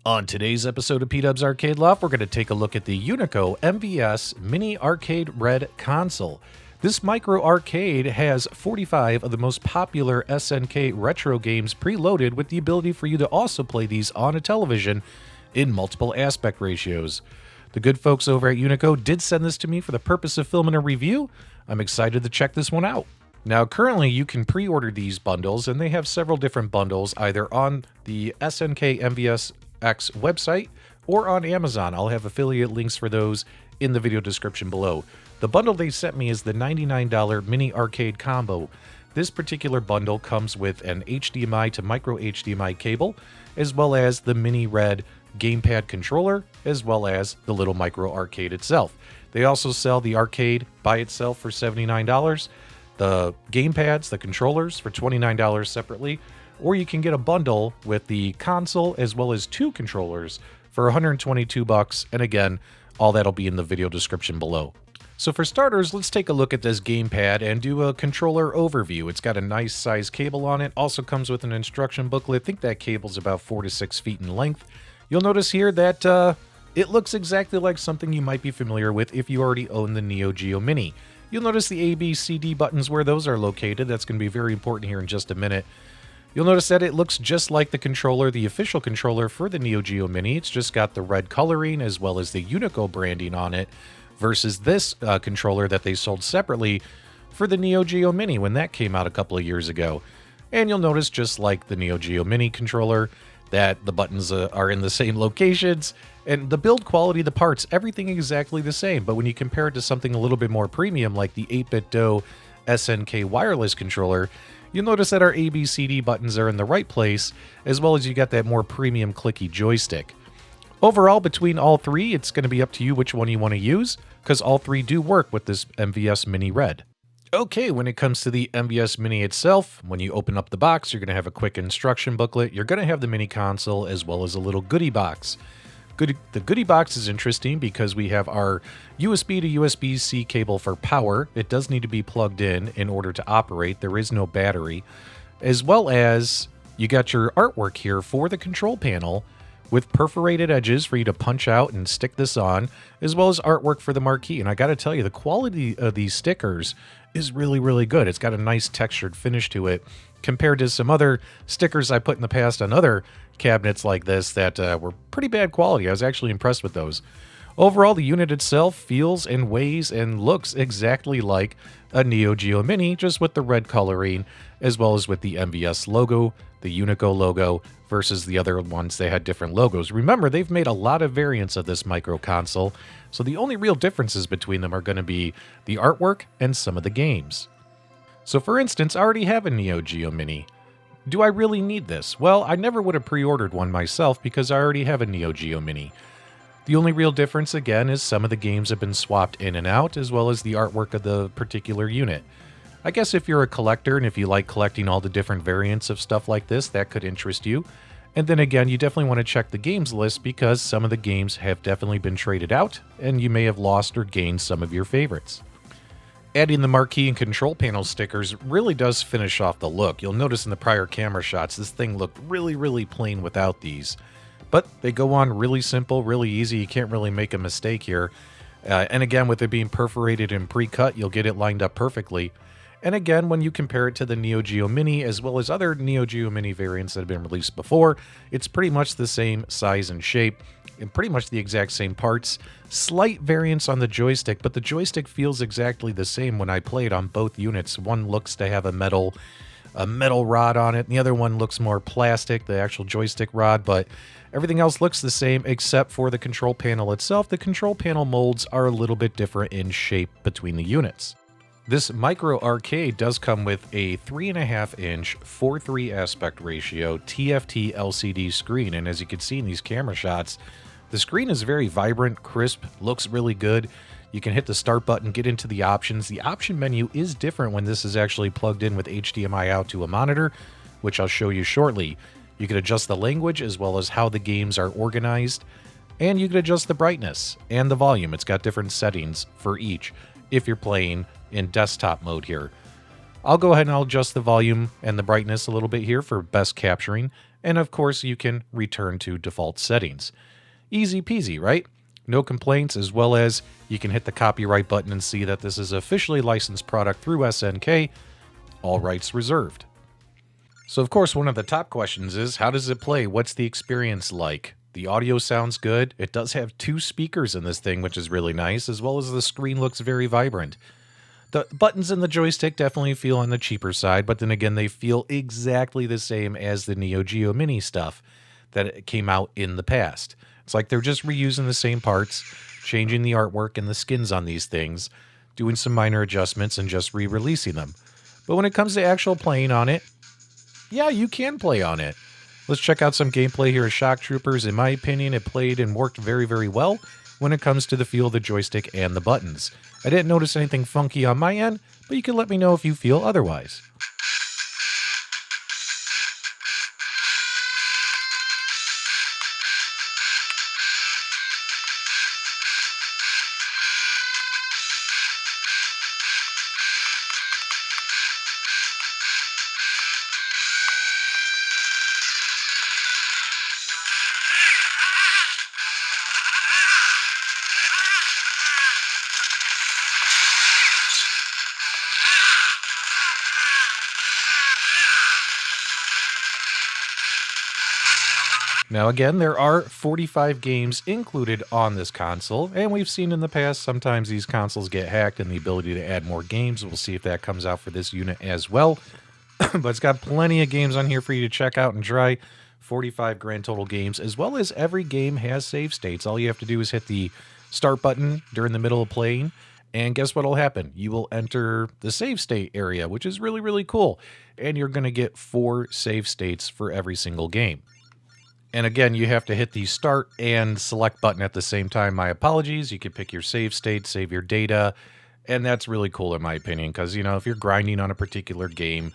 On today's episode of PDubs Arcade Loft, we're going to take a look at the Unico MVS Mini Arcade Red console. This micro arcade has 45 of the most popular SNK Retro Games preloaded with the ability for you to also play these on a television in multiple aspect ratios. The good folks over at Unico did send this to me for the purpose of filming a review. I'm excited to check this one out. Now, currently, you can pre-order these bundles, and they have several different bundles, either on the SNK MVS X website or on Amazon. I'll have affiliate links for those in the video description below. The bundle they sent me is the $99 mini arcade combo. This particular bundle comes with an HDMI to micro HDMI cable, as well as the mini red gamepad controller, as well as the little micro arcade itself. They also sell the arcade by itself for $79, the gamepads, the controllers, for $29 separately, or you can get a bundle with the console as well as two controllers for $122, and again, all that'll be in the video description below. So for starters, let's take a look at this gamepad and do a controller overview. It's got a nice size cable on it, also comes with an instruction booklet. I think that cable's about 4 to 6 feet in length. You'll notice here that it looks exactly like something you might be familiar with if you already own the Neo Geo Mini. You'll notice the A, B, C, D buttons where those are located. That's going to be very important here in just a minute. You'll notice that it looks just like the controller, the official controller for the Neo Geo Mini. It's just got the red coloring as well as the Unico branding on it versus this controller that they sold separately for the Neo Geo Mini when that came out a couple of years ago. And you'll notice, just like the Neo Geo Mini controller, that the buttons are in the same locations, and the build quality, the parts, everything exactly the same. But when you compare it to something a little bit more premium like the 8-bit Do SNK wireless controller, you'll notice that our ABCD buttons are in the right place, as well as you got that more premium clicky joystick. Overall, between all three, it's going to be up to you which one you want to use, because all three do work with this MVS Mini Red. Okay, when it comes to the MVS Mini itself, when you open up the box, you're going to have a quick instruction booklet. You're going to have the mini console as well as a little goodie box. The goodie box is interesting because we have our USB to USB-C cable for power. It does need to be plugged in order to operate. There is no battery. As well as you got your artwork here for the control panel with perforated edges for you to punch out and stick this on, as well as artwork for the marquee. And I got to tell you, the quality of these stickers is really, really good. It's got a nice textured finish to it compared to some other stickers I put in the past on other cabinets like this that were pretty bad quality. I was actually impressed with those. Overall, the unit itself feels and weighs and looks exactly like a Neo Geo Mini, just with the red coloring, as well as with the MVS logo, the Unico logo, versus the other ones, they had different logos. Remember, they've made a lot of variants of this micro console, so the only real differences between them are going to be the artwork and some of the games. So for instance, I already have a Neo Geo Mini. Do I really need this? Well, I never would have pre-ordered one myself because I already have a Neo Geo Mini. The only real difference, again, is some of the games have been swapped in and out, as well as the artwork of the particular unit. I guess if you're a collector and if you like collecting all the different variants of stuff like this, that could interest you. And then again, you definitely want to check the games list because some of the games have definitely been traded out, and you may have lost or gained some of your favorites. Adding the marquee and control panel stickers really does finish off the look. You'll notice in the prior camera shots, this thing looked really, really plain without these. But they go on really simple, really easy. You can't really make a mistake here. And again, with it being perforated and pre-cut, you'll get it lined up perfectly. And again, when you compare it to the Neo Geo Mini, as well as other Neo Geo Mini variants that have been released before, it's pretty much the same size and shape, and pretty much the exact same parts. Slight variance on the joystick, but the joystick feels exactly the same when I play it on both units. One looks to have a metal rod on it, and the other one looks more plastic, the actual joystick rod, but everything else looks the same except for the control panel itself. The control panel molds are a little bit different in shape between the units. This micro arcade does come with a 3.5-inch 4:3 aspect ratio TFT LCD screen, and as you can see in these camera shots, the screen is very vibrant, crisp, looks really good. You can hit the start button, get into the options. The option menu is different when this is actually plugged in with HDMI out to a monitor, which I'll show you shortly. You can adjust the language as well as how the games are organized, and you can adjust the brightness and the volume. It's got different settings for each if you're playing in desktop mode here. I'll go ahead and I'll adjust the volume and the brightness a little bit here for best capturing. And of course, you can return to default settings. Easy peasy, right? No complaints, as well as you can hit the copyright button and see that this is an officially licensed product through SNK, all rights reserved. So of course, one of the top questions is, how does it play? What's the experience like? The audio sounds good. It does have 2 speakers in this thing, which is really nice, as well as the screen looks very vibrant. The buttons and the joystick definitely feel on the cheaper side, but then again, they feel exactly the same as the Neo Geo Mini stuff that came out in the past. It's like they're just reusing the same parts, changing the artwork and the skins on these things, doing some minor adjustments, and just re-releasing them. But when it comes to actual playing on it, yeah, you can play on it. Let's check out some gameplay here of Shock Troopers. In my opinion, it played and worked very, very well when it comes to the feel of the joystick and the buttons. I didn't notice anything funky on my end, but you can let me know if you feel otherwise. Now again, there are 45 games included on this console, and we've seen in the past sometimes these consoles get hacked and the ability to add more games. We'll see if that comes out for this unit as well. But it's got plenty of games on here for you to check out and try. 45 grand total games, as well as every game has save states. All you have to do is hit the start button during the middle of playing, and guess what will happen? You will enter the save state area, which is really, really cool. And you're going to get 4 save states for every single game. And again, you have to hit the start and select button at the same time. My apologies. You can pick your save state, save your data, and that's really cool in my opinion, because, you know, if you're grinding on a particular game,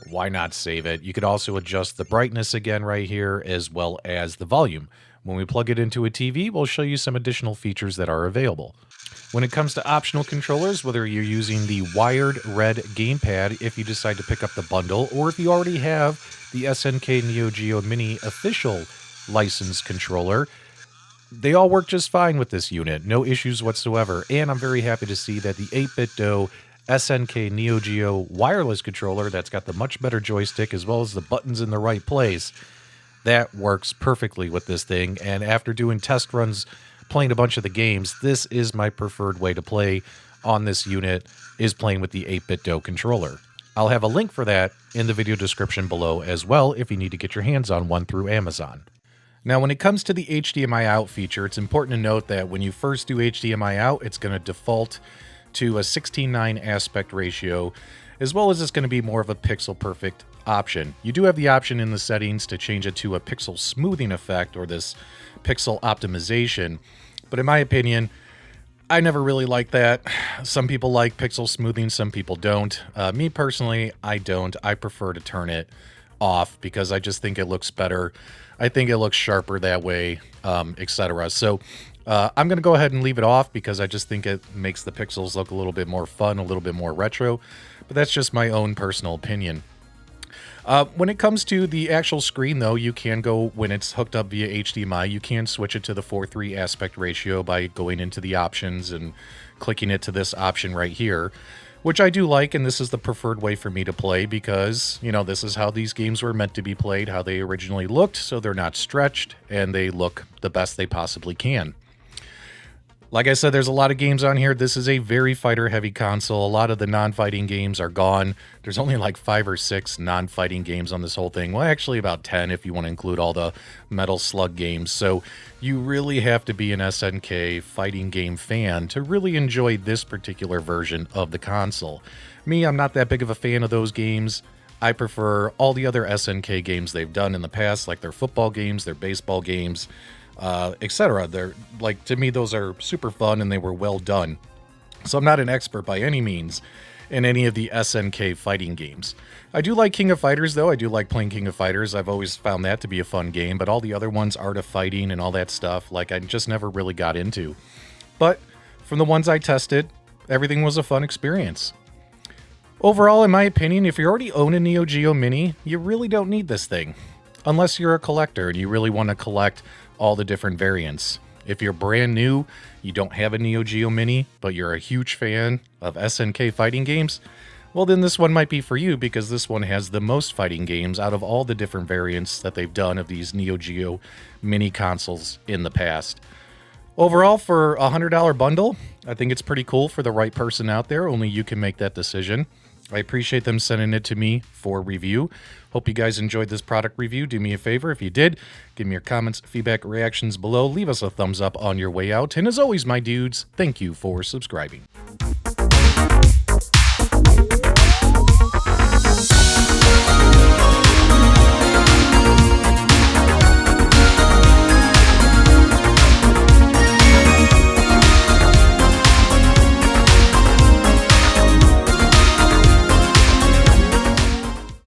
why not save it? You could also adjust the brightness again right here, as well as the volume. When we plug it into a TV, we'll show you some additional features that are available. When it comes to optional controllers, whether you're using the wired red gamepad if you decide to pick up the bundle, or if you already have the SNK Neo Geo Mini official licensed controller, they all work just fine with this unit. No issues whatsoever. And I'm very happy to see that the 8BitDo SNK Neo Geo wireless controller that's got the much better joystick as well as the buttons in the right place, that works perfectly with this thing. And after doing test runs, playing a bunch of the games, this is my preferred way to play on this unit, is playing with the 8BitDo controller. I'll have a link for that in the video description below as well if you need to get your hands on one through Amazon. Now, when it comes to the HDMI Out feature, it's important to note that when you first do HDMI Out, it's going to default to a 16:9 aspect ratio, as well as it's going to be more of a pixel perfect option. You do have the option in the settings to change it to a pixel smoothing effect or this pixel optimization, but in my opinion, I never really like that. Some people like pixel smoothing, some people don't. Me personally, I don't. I prefer to turn it off because I just think it looks better. I think it looks sharper that way, etc. So I'm going to go ahead and leave it off because I just think it makes the pixels look a little bit more fun, a little bit more retro. But that's just my own personal opinion. When it comes to the actual screen, though, you can go, when it's hooked up via HDMI, you can switch it to the 4:3 aspect ratio by going into the options and clicking it to this option right here, which I do like, and this is the preferred way for me to play because, you know, this is how these games were meant to be played, how they originally looked, so they're not stretched, and they look the best they possibly can. Like I said, there's a lot of games on here. This is a very fighter-heavy console. A lot of the non-fighting games are gone. There's only like 5 or 6 non-fighting games on this whole thing. Well, actually about 10 if you want to include all the Metal Slug games. So you really have to be an SNK fighting game fan to really enjoy this particular version of the console. Me, I'm not that big of a fan of those games. I prefer all the other SNK games they've done in the past, like their football games, their baseball games, etc. They're like, to me, those are super fun and they were well done. So I'm not an expert by any means in any of the SNK fighting games. I do like King of Fighters, though. I do like playing King of Fighters. I've always found that to be a fun game, but all the other ones, Art of Fighting and all that stuff, like I just never really got into. But from the ones I tested, everything was a fun experience. Overall, in my opinion, if you already own a Neo Geo Mini, you really don't need this thing. unless you're a collector and you really want to collect all the different variants. If you're brand new, you don't have a Neo Geo Mini, but you're a huge fan of SNK fighting games, well then this one might be for you, because this one has the most fighting games out of all the different variants that they've done of these Neo Geo Mini consoles in the past. Overall, for a $100 bundle, I think it's pretty cool for the right person out there. Only you can make that decision. I appreciate them sending it to me for review. Hope you guys enjoyed this product review. Do me a favor, if you did, give me your comments, feedback, reactions below. Leave us a thumbs up on your way out. And as always, my dudes, thank you for subscribing.